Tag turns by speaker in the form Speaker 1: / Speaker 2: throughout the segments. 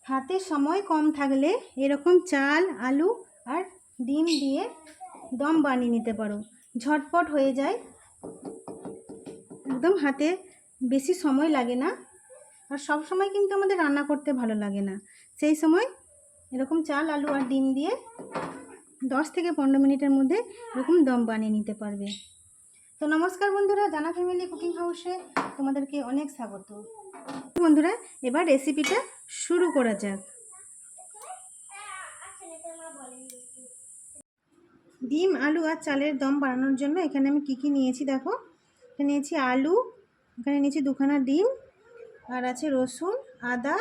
Speaker 1: হাতে সময় কম থাকলে এরকম চাল, আলু আর ডিম দিয়ে দম বানিয়ে নিতে পারো। ঝটপট হয়ে যায়, একদম হাতে বেশি সময় লাগে না। আর সব সময় কিন্তু আমাদের রান্না করতে ভালো লাগে না, সেই সময় এরকম চাল, আলু আর ডিম দিয়ে 10 থেকে 15 মিনিটের মধ্যে এরকম দম বানিয়ে নিতে পারবে। তো নমস্কার বন্ধুরা, জানা ফ্যামিলি কুকিং হাউসে তোমাদেরকে অনেক স্বাগত। বন্ধুরা, এবার রেসিপিটা শুরু করা যাক। ডিম, আলু আর চালের দম বানানোর জন্য এখানে আমি কি নিয়েছি দেখো। এখানে নিয়েছি আলু, এখানে নিয়েছি 2খানা ডিম, আর আছে রসুন, আদা,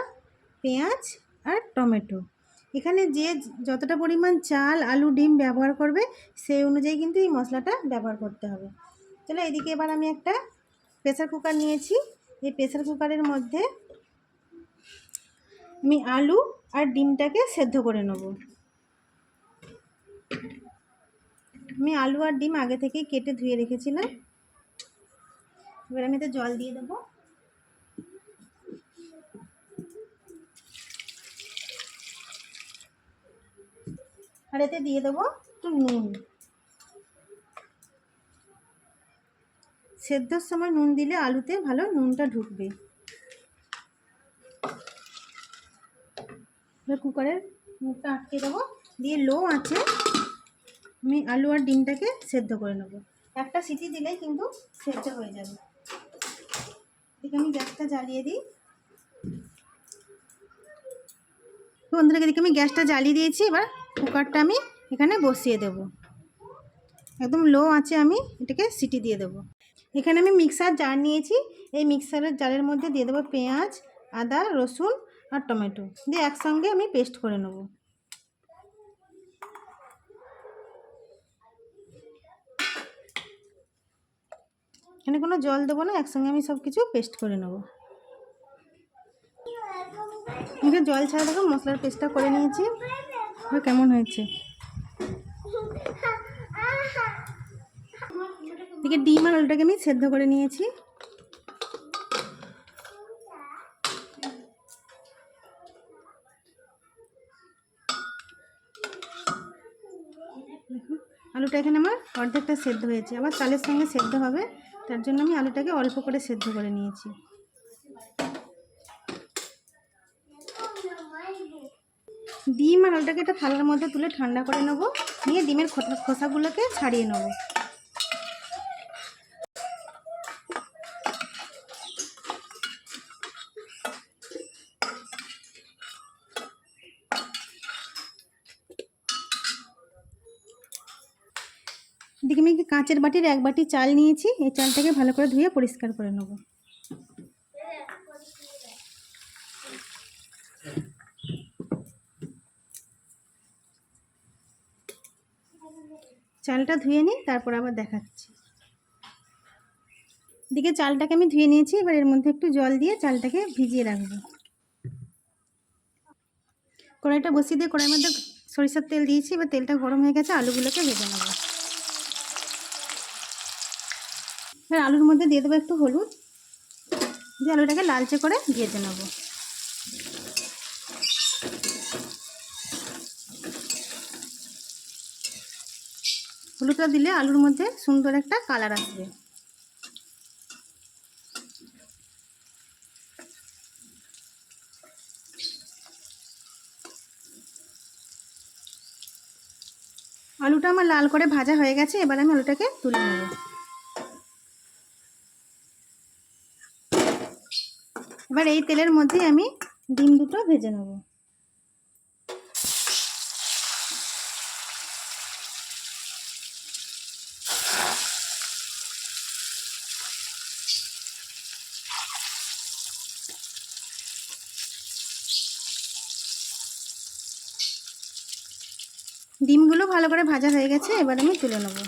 Speaker 1: পেঁয়াজ আর টমেটো। এখানে যে যতটা পরিমাণ চাল, আলু, ডিম ব্যবহার করবে সেই অনুযায়ী কিন্তু এই মশলাটা ব্যবহার করতে হবে। চলো এদিকে এবার আমি একটা প্রেসার কুকার নিয়েছি। এই প্রেসার কুকারের মধ্যে আমি আলু আর ডিমটাকে সেদ্ধ করে নেব। আমি আলু আর ডিম আগে থেকেই কেটে ধুয়ে রেখেছিলাম। এবার আমি এতে জল দিয়ে দেবো। আর এতে দিয়ে দেবো একটু নুন। সেদ্ধর সময় নুন দিলে আলুতে ভালো নুনটা ঢুকবে। এবার কুকারের মুখটা আটকে দেবো, দিয়ে লো আঁচে আমি আলু আর ডিমটাকে সেদ্ধ করে নেব। একটা সিটি দিলেই কিন্তু সেদ্ধ হয়ে যাবে। এদিকে আমি গ্যাসটা জ্বালিয়ে দিই। বন্ধুরা, এদিকে আমি গ্যাসটা জ্বালিয়ে দিয়েছি। এবার কুকারটা আমি এখানে বসিয়ে দেব। একদম লো আঁচে আমি এটাকে সিটি দিয়ে দেব। এখানে আমি মিক্সার জার নিয়েছি। এই মিক্সারের জারের মধ্যে দিয়ে দেবো পেঁয়াজ, আদা, রসুন আর টমেটো, দিয়ে একসঙ্গে আমি পেস্ট করে নেব। এখানে কোনো জল দেবো না, একসঙ্গে আমি সব কিছু পেস্ট করে নেব। এখানে জল ছাড়া দেখো মশলার পেস্টটা করে নিয়েছি। কেমন হয়েছে? এদিকে ডিম আর আলুটাকে আমি সেদ্ধ করে নিয়েছি। আলুটা এখানে আমার অর্ধেকটা সেদ্ধ হয়েছে, আবার চালের সঙ্গে সেদ্ধ হবে, তার জন্য আমি আলুটাকে অল্প করে সেদ্ধ করে নিয়েছি। ডিম আর আলুটাকে একটা থালার মধ্যে তুলে ঠান্ডা করে নেবো, নিয়ে ডিমের খোসাগুলোকে ছাড়িয়ে নেবো। এদিকে আমি কাঁচের বাটির 1 বাটি চাল নিয়েছি। এই চালটাকে ভালো করে ধুয়ে পরিষ্কার করে নেব। চালটা ধুয়ে নিই, তারপর আবার দেখাচ্ছি। এদিকে চালটাকে আমি ধুয়ে নিয়েছি। এবার এর মধ্যে একটু জল দিয়ে চালটাকে ভিজিয়ে রাখবো। কড়াইটা বসিয়ে দিয়ে কড়াইয়ের মধ্যে সরিষার তেল দিয়েছি। এবার তেলটা গরম হয়ে গেছে, আলুগুলোকে ভেজে নেব। এবার আলুর মধ্যে দিয়ে দেবো একটু হলুদ, দিয়ে আলুটাকে লালচে করে ভেজে নেব। হলুদটা দিলে আলুর মধ্যে সুন্দর একটা কালার আসবে। আলুটা আমার লাল করে ভাজা হয়ে গেছে। এবার আমি আলুটাকে তুলে নেব। এবার এই তেলের মধ্যে আমি ডিম দুটো ভেজে নেব। ডিমগুলো ভালো করে ভাজা হয়ে গেছে, এবার আমি তুলে নেব।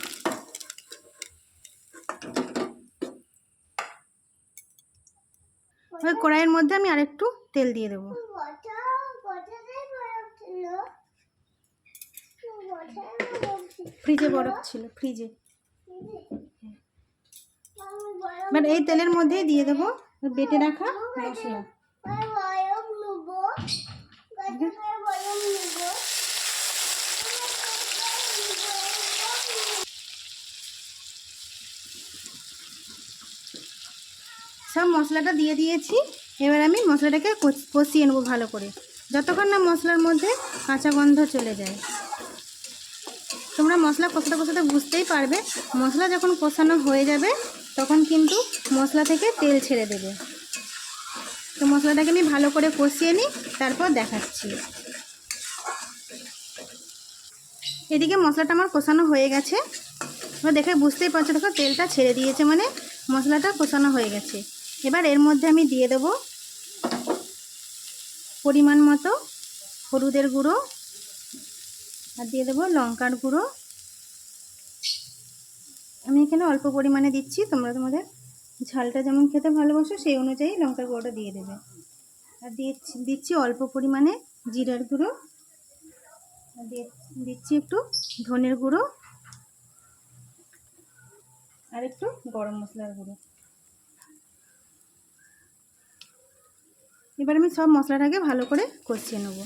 Speaker 1: ওই কড়াইয়ের মধ্যে আমি আরেকটু তেল দিয়ে দেবো। ফ্রিজে বরফ ছিল, ফ্রিজে। এবার এই তেলের মধ্যেই দিয়ে দেবো বেটে রাখা মশলা। সব মশলাটা দিয়ে দিয়েছি। এবার আমি মশলাটাকে কষিয়ে নেবো ভালো করে, যতক্ষণ না মশলার মধ্যে কাঁচা গন্ধ চলে যায়। তোমরা মশলা কষাতে কষাতে বুঝতেই পারবে, মশলা যখন কষানো হয়ে যাবে তখন কিন্তু মশলা থেকে তেল ছেড়ে দেবে। তো মশলাটাকে আমি ভালো করে কষিয়ে নিই, তারপর দেখাচ্ছি। এদিকে মশলাটা আমার কষানো হয়ে গেছে। এবার দেখে বুঝতেই পারছো, দেখো তেলটা ছেড়ে দিয়েছে, মানে মশলাটা কষানো হয়ে গেছে। এবার এর মধ্যে আমি দিয়ে দেবো পরিমাণ মতো হলুদের গুঁড়ো, আর দিয়ে দেবো লঙ্কার গুঁড়ো। আমি এখানে অল্প পরিমাণে দিচ্ছি, তোমরা তোমাদের ঝালটা যেমন খেতে ভালোবাসো সেই অনুযায়ী লঙ্কার গুঁড়োটা দিয়ে দেবে। আর দিচ্ছি অল্প পরিমাণে জিরার গুঁড়ো, আর দিচ্ছি একটু ধনের গুঁড়ো, আর একটু গরম মশলার গুঁড়ো। এবার আমি সব মশলাটাকে ভালো করে কষিয়ে নেব।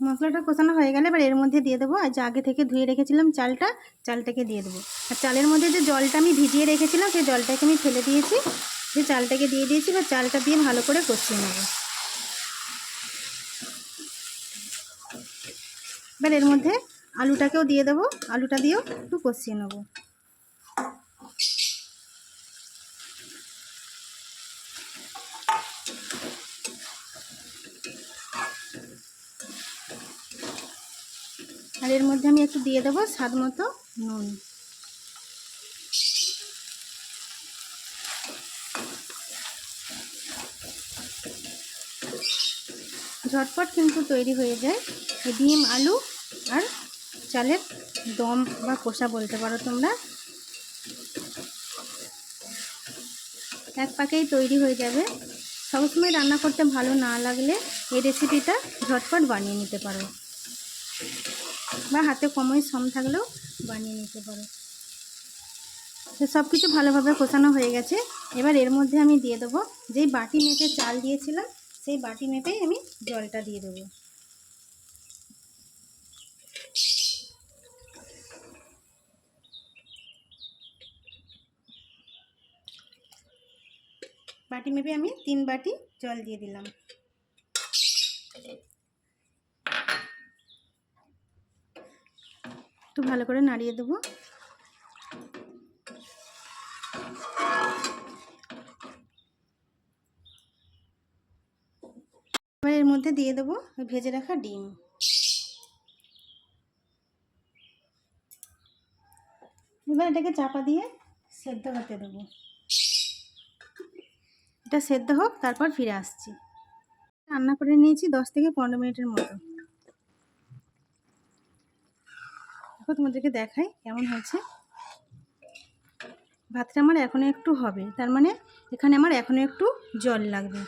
Speaker 1: মশলাটা কষানো হয়ে গেলে এবার এর মধ্যে দিয়ে দেবো, আর যে আগে থেকে ধুয়ে রেখেছিলাম চালটাকে দিয়ে দেবো। আর চালের মধ্যে যে জলটা আমি ভিজিয়ে রেখেছিলাম সেই জলটাকে আমি ফেলে দিয়েছি, যে চালটাকে দিয়ে দিয়েছি। এবার চালটা দিয়ে ভালো করে কষিয়ে নেব। এবার এর মধ্যে আলুটাকেও দিয়ে দেবো, আলুটা দিয়েও একটু কষিয়ে নেব। আর এর মধ্যে আমি একটু দিয়ে দেবো স্বাদ মতো নুন। ঝটপট কিন্তু তৈরি হয়ে যায় এই ডিম আলু আর চালের দম বা কষা বলতে পারো তোমরা। এক পাকেই তৈরি হয়ে যাবে। সবসময় রান্না করতে ভালো না লাগলে এই রেসিপিটা ঝটপট বানিয়ে নিতে পারো, বা হাতে সময় থাকলেও বানিয়ে নিতে পারো। তো সব কিছু ভালোভাবে কষানো হয়ে গেছে। এবার এর মধ্যে আমি দিয়ে দেবো যেই বাটি মেপে চাল দিয়েছিলাম, সেই বাটি মেপেই আমি জলটা দিয়ে দেবো। বাটি মেপে আমি 3 বাটি জল দিয়ে দিলাম। একটু ভালো করে নাড়িয়ে দেবো। এবার এর মধ্যে দিয়ে দেবো ভেজে রাখা ডিম। এবার এটাকে চাপা দিয়ে সেদ্ধ হতে দেবো। এটা সেদ্ধ হোক, তারপর ফিরে আসছি। রান্না করে নিয়েছি 10 থেকে 15 মিনিটের মতো। দেখো তোমাদেরকে দেখাই কেমন হয়েছে। ভাতটা আমার এখনও একটু হবে, তার মানে এখানে আমার এখনও একটু জল লাগবে।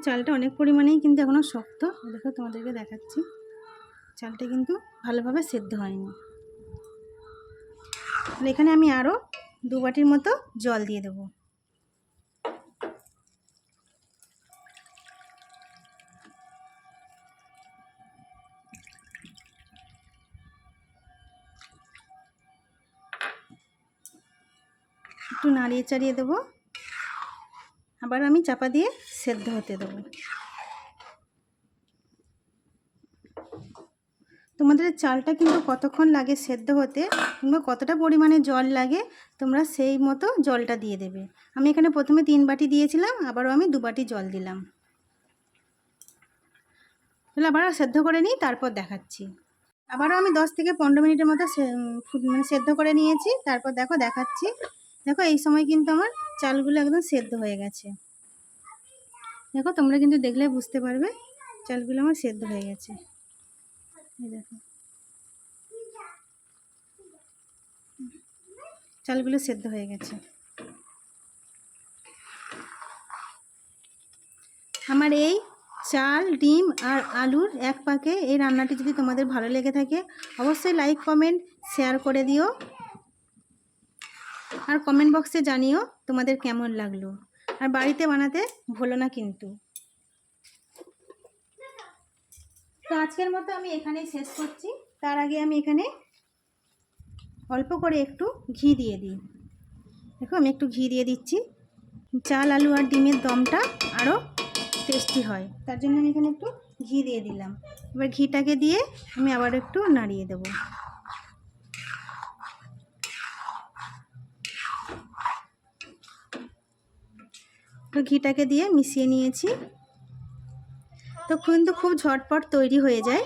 Speaker 1: চালটা অনেক পরিমাণেই কিন্তু এখনও শক্ত। দেখো তোমাদেরকে দেখাচ্ছি, চালটা কিন্তু ভালোভাবে সেদ্ধ হয়নি। এখানে আমি আরও 2 বাটির মতো জল দিয়ে দেবো। একটু নাড়িয়ে চাড়িয়ে দেবো, আবার আমি চাপা দিয়ে সেদ্ধ হতে দেবো। তোমাদের চালটা কিন্তু কতক্ষণ লাগে সেদ্ধ হতে, কিংবা কতটা পরিমাণে জল লাগে তোমরা সেই মতো জলটা দিয়ে দেবে। আমি এখানে প্রথমে 3 বাটি দিয়েছিলাম, আবারও আমি 2 বাটি জল দিলাম। তাহলে আবার সেদ্ধ করে নিই, তারপর দেখাচ্ছি। আবারও আমি 10 থেকে 15 মিনিটের মতো সেদ্ধ করে নিয়েছি। তারপর দেখাচ্ছি। দেখো এই সময় কিন্তু আমার চালগুলো একদম সেদ্ধ হয়ে গেছে। দেখো তোমরা কিন্তু দেখলে বুঝতে পারবে চালগুলো আমার সেদ্ধ হয়ে গেছে। এই দেখো চালগুলো সেদ্ধ হয়ে গেছে। আমার এই চাল, ডিম আর আলুর এক পাকে এই রান্নাটি যদি তোমাদের ভালো লেগে থাকে অবশ্যই লাইক, কমেন্ট, শেয়ার করে দিও। আর কমেন্ট বক্সে জানিও তোমাদের কেমন লাগলো। আর বাড়িতে বানাতে ভুলো না কিন্তু। তো আজকের মতো আমি এখানেই শেষ করছি। তার আগে আমি এখানে অল্প করে একটু ঘি দিয়ে দিই। দেখো আমি একটু ঘি দিয়ে দিচ্ছি, চাল আলু আর ডিমের দমটা আরও টেস্টি হয়, তার জন্য আমি এখানে একটু ঘি দিয়ে দিলাম। এবার ঘিটাকে দিয়ে আমি আবার একটু নাড়িয়ে দেবো। তো ঘিটাকে দিয়ে মিশিয়ে নিয়েছি। তো কিন্তু খুব ঝটপট তৈরি হয়ে যায়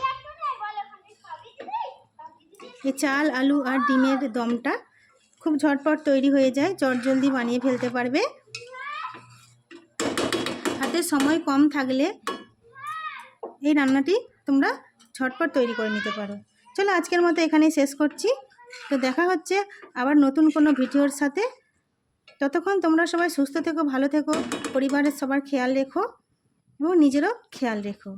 Speaker 1: এই চাল আলু আর ডিমের দমটা, খুব ঝটপট তৈরি হয়ে যায়, চটজলদি বানিয়ে ফেলতে পারবে। হাতে সময় কম থাকলে এই রান্নাটি তোমরা ঝটপট তৈরি করে নিতে পারো। চলো আজকের মতো এখানেই শেষ করছি। তো দেখা হচ্ছে আবার নতুন কোনো ভিডিওর সাথে। ততক্ষণ তোমরা সবাই সুস্থ থেকো, ভালো থেকো, পরিবারের সবার খেয়াল রেখো এবং নিজেরও খেয়াল রেখো।